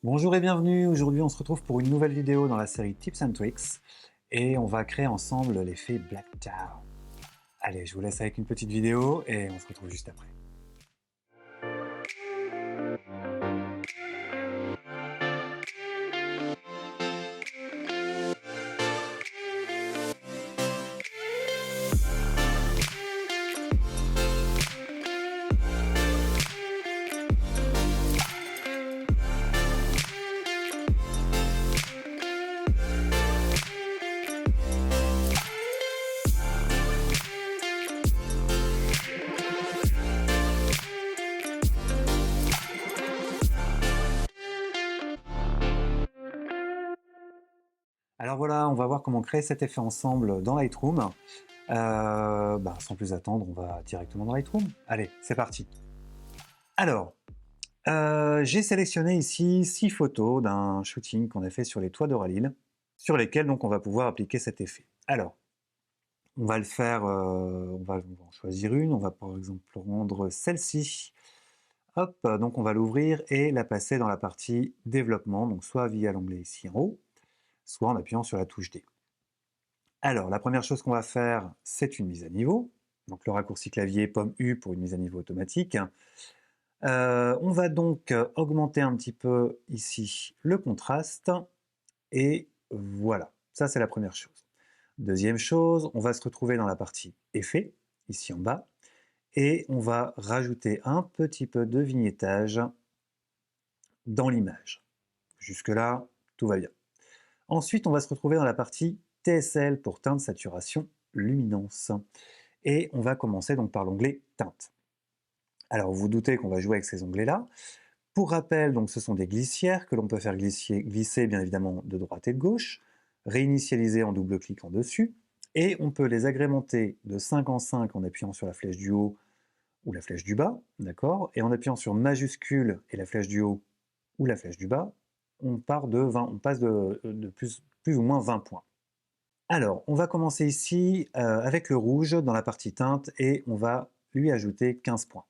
Bonjour et bienvenue, aujourd'hui on se retrouve pour une nouvelle vidéo dans la série Tips and Tricks et on va créer ensemble l'effet Black Town. Allez, je vous laisse avec une petite vidéo et on se retrouve juste après. Alors voilà, on va voir comment créer cet effet ensemble dans Lightroom. Sans plus attendre, on va directement dans Lightroom. Allez, c'est parti. Alors, j'ai sélectionné ici 6 photos d'un shooting qu'on a fait sur les toits d'Oralil, sur lesquels donc on va pouvoir appliquer cet effet. Alors, on va le faire, on va en choisir une, on va par exemple prendre celle-ci. Hop, donc on va l'ouvrir et la passer dans la partie développement, donc soit via l'onglet ici en haut, soit en appuyant sur la touche D. Alors, la première chose qu'on va faire, c'est une mise à niveau. Donc le raccourci clavier pomme U pour une mise à niveau automatique. On va donc augmenter un petit peu ici le contraste. Et voilà, ça c'est la première chose. Deuxième chose, on va se retrouver dans la partie effet, ici en bas. Et on va rajouter un petit peu de vignettage dans l'image. Jusque-là, tout va bien. Ensuite, on va se retrouver dans la partie TSL pour teinte, saturation, luminance. Et on va commencer donc par l'onglet teinte. Alors vous vous doutez qu'on va jouer avec ces onglets-là. Pour rappel, donc, ce sont des glissières que l'on peut faire glisser bien évidemment de droite et de gauche, réinitialiser en double-cliquant dessus, et on peut les agrémenter de 5 en 5 en appuyant sur la flèche du haut ou la flèche du bas, d'accord? Et en appuyant sur majuscule et la flèche du haut ou la flèche du bas, on passe de plus ou moins 20 points. Alors, on va commencer ici avec le rouge dans la partie teinte et on va lui ajouter 15 points.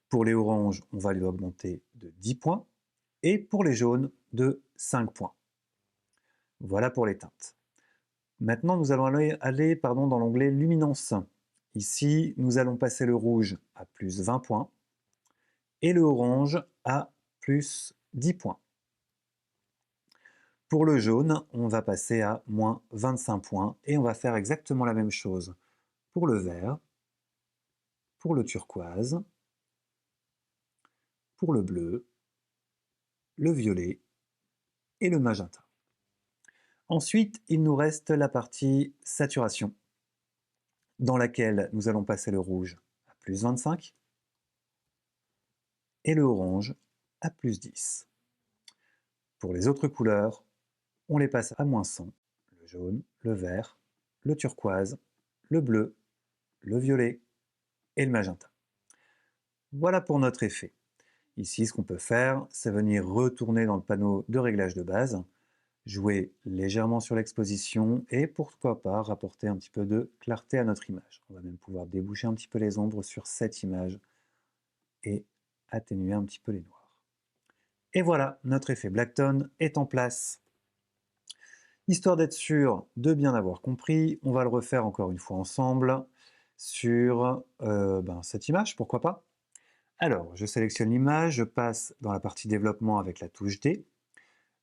Pour les oranges, on va lui augmenter de 10 points et pour les jaunes, de 5 points. Voilà pour les teintes. Maintenant, nous allons aller dans l'onglet luminance. Ici, nous allons passer le rouge à plus 20 points et le orange à plus 10 points. Pour le jaune, on va passer à moins 25 points et on va faire exactement la même chose pour le vert, pour le turquoise, pour le bleu, le violet et le magenta. Ensuite, il nous reste la partie saturation, dans laquelle nous allons passer le rouge à plus 25 et le orange à plus 10. Pour les autres couleurs, on les passe à moins 100, le jaune, le vert, le turquoise, le bleu, le violet et le magenta. Voilà pour notre effet. Ici, ce qu'on peut faire, c'est venir retourner dans le panneau de réglage de base, jouer légèrement sur l'exposition et pourquoi pas rapporter un petit peu de clarté à notre image. On va même pouvoir déboucher un petit peu les ombres sur cette image et atténuer un petit peu les noirs. Et voilà, notre effet Blacktone est en place. Histoire d'être sûr de bien avoir compris, on va le refaire encore une fois ensemble sur cette image, pourquoi pas. Alors, je sélectionne l'image, je passe dans la partie développement avec la touche D,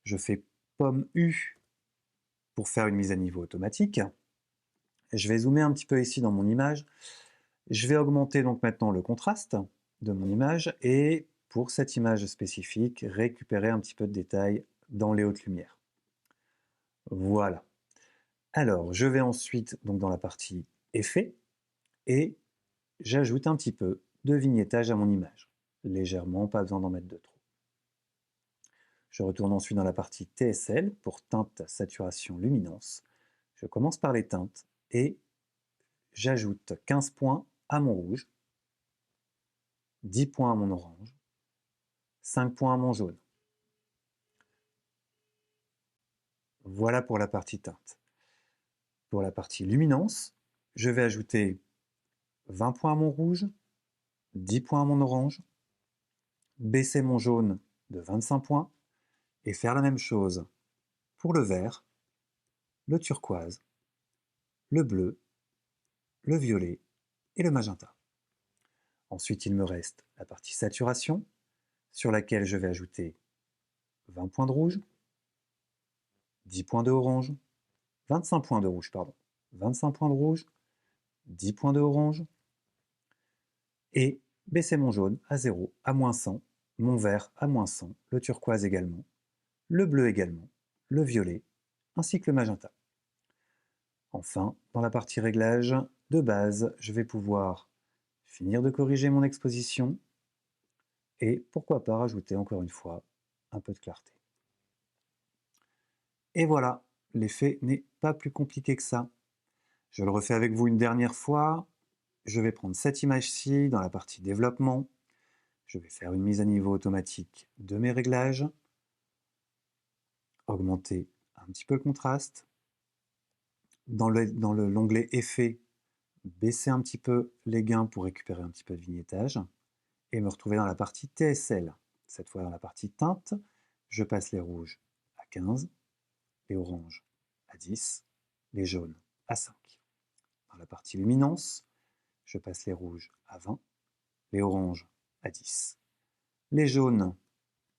je fais pomme U pour faire une mise à niveau automatique. Je vais zoomer un petit peu ici dans mon image. Je vais augmenter donc maintenant le contraste de mon image et pour cette image spécifique, récupérer un petit peu de détails dans les hautes lumières. Voilà. Alors, je vais ensuite donc dans la partie effet et j'ajoute un petit peu de vignettage à mon image. Légèrement, pas besoin d'en mettre de trop. Je retourne ensuite dans la partie TSL pour teinte, saturation, luminance. Je commence par les teintes et j'ajoute 15 points à mon rouge, 10 points à mon orange, 5 points à mon jaune. Voilà pour la partie teinte. Pour la partie luminance, je vais ajouter 20 points à mon rouge, 10 points à mon orange, baisser mon jaune de 25 points et faire la même chose pour le vert, le turquoise, le bleu, le violet et le magenta. Ensuite, il me reste la partie saturation, sur laquelle je vais ajouter 20 points de rouge, 10 points de orange, 25 points de rouge, pardon, 25 points de rouge, 10 points de orange, et baisser mon jaune à 0, à moins 100, mon vert à moins 100, le turquoise également, le bleu également, le violet, ainsi que le magenta. Enfin, dans la partie réglage de base, je vais pouvoir finir de corriger mon exposition et pourquoi pas rajouter encore une fois un peu de clarté. Et voilà, l'effet n'est pas plus compliqué que ça. Je le refais avec vous une dernière fois. Je vais prendre cette image-ci dans la partie développement. Je vais faire une mise à niveau automatique de mes réglages, augmenter un petit peu le contraste. Dans l'onglet Effets, baisser un petit peu les gains pour récupérer un petit peu de vignettage et me retrouver dans la partie TSL. Cette fois dans la partie teinte, je passe les rouges à 15, les oranges à 10, les jaunes à 5. Dans la partie luminance, je passe les rouges à 20, les oranges à 10, les jaunes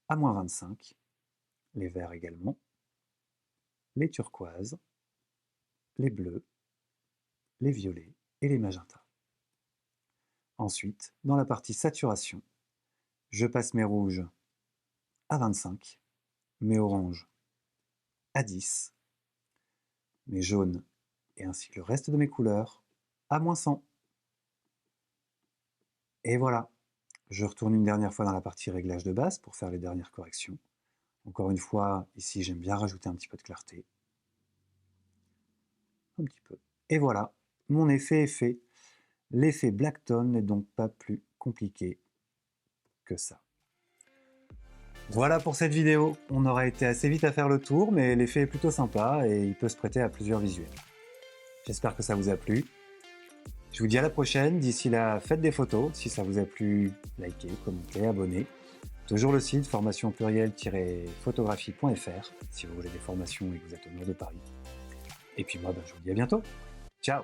à moins 25, les verts également, les turquoises, les bleus, les violets et les magentas. Ensuite, dans la partie saturation, je passe mes rouges à 25, mes oranges à 10, mes jaunes et ainsi que le reste de mes couleurs à moins 100. Et voilà, je retourne une dernière fois dans la partie réglage de base pour faire les dernières corrections. Encore une fois, ici j'aime bien rajouter un petit peu de clarté. Un petit peu. Et voilà, mon effet est fait. L'effet Blacktone n'est donc pas plus compliqué que ça. Voilà pour cette vidéo. On aura été assez vite à faire le tour, mais l'effet est plutôt sympa et il peut se prêter à plusieurs visuels. J'espère que ça vous a plu. Je vous dis à la prochaine. D'ici là, faites des photos. Si ça vous a plu, likez, commentez, abonnez. Toujours le site formation pluriel-photographie.fr si vous voulez des formations et que vous êtes au nord de Paris. Et puis moi, je vous dis à bientôt. Ciao!